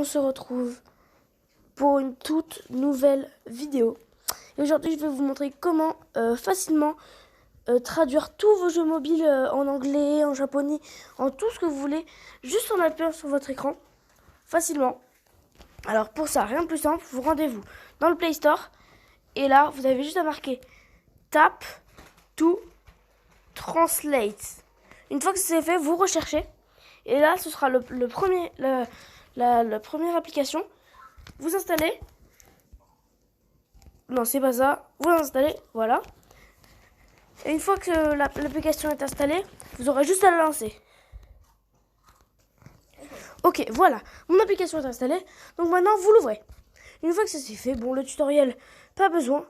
on se retrouve pour une toute nouvelle vidéo. Et aujourd'hui, je vais vous montrer comment facilement traduire tous vos jeux mobiles en anglais, en japonais, en tout ce que vous voulez, juste en appuyant sur votre écran, facilement. Alors pour ça, rien de plus simple, vous rendez-vous dans le Play Store, et là, vous avez juste à marquer Tap to Translate. Une fois que c'est fait, vous recherchez, et là, ce sera la première application. Vous installez. Non, c'est pas ça. Vous l'installez, voilà. Et une fois que l'application est installée, vous aurez juste à la lancer. Ok, voilà. Mon application est installée. Donc maintenant, vous l'ouvrez. Une fois que ça c'est fait, bon, le tutoriel, pas besoin.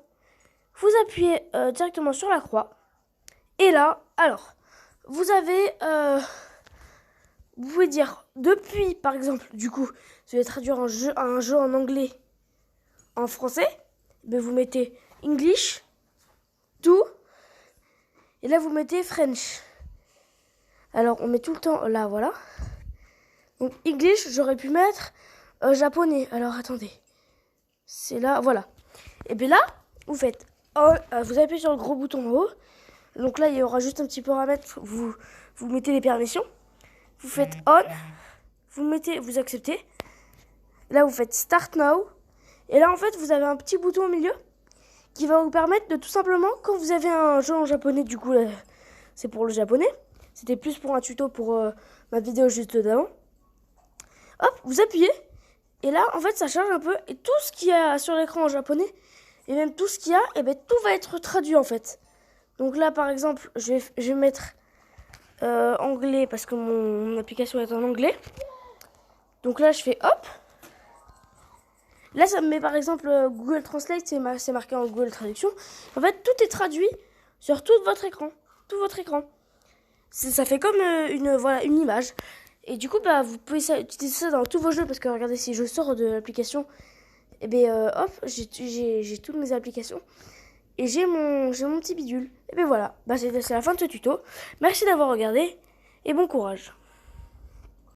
Vous appuyez directement sur la croix. Et là, alors, vous avez... vous pouvez dire depuis, par exemple, du coup, vous allez traduire un jeu en anglais en français. Ben, vous mettez English to, et là vous mettez French. Alors on met tout le temps là, voilà. Donc English, j'aurais pu mettre japonais. Alors attendez, c'est là, voilà. Et bien là, vous faites vous appuyez sur le gros bouton en haut. Donc là il y aura juste un petit paramètre. Vous mettez les permissions. Vous faites on, vous acceptez. Là vous faites start now. Et là en fait vous avez un petit bouton au milieu qui va vous permettre de tout simplement, quand vous avez un jeu en japonais, du coup c'est pour le japonais, c'était plus pour un tuto pour ma vidéo juste d'avant, hop, vous appuyez, et là en fait ça change un peu, et tout ce qu'il y a sur l'écran en japonais, et même tout ce qu'il y a, et ben tout va être traduit en fait. Donc là par exemple, je vais mettre anglais, parce que mon application est en anglais, donc là je fais hop. Là, ça me met par exemple Google Translate, c'est marqué en Google Traduction. En fait, tout est traduit sur tout votre écran. Tout votre écran. Ça fait comme une image. Et du coup, bah, vous pouvez utiliser ça dans tous vos jeux. Parce que regardez, si je sors de l'application, et bien hop, j'ai toutes mes applications. Et j'ai mon petit bidule. Et bien voilà, bah, c'est la fin de ce tuto. Merci d'avoir regardé et bon courage.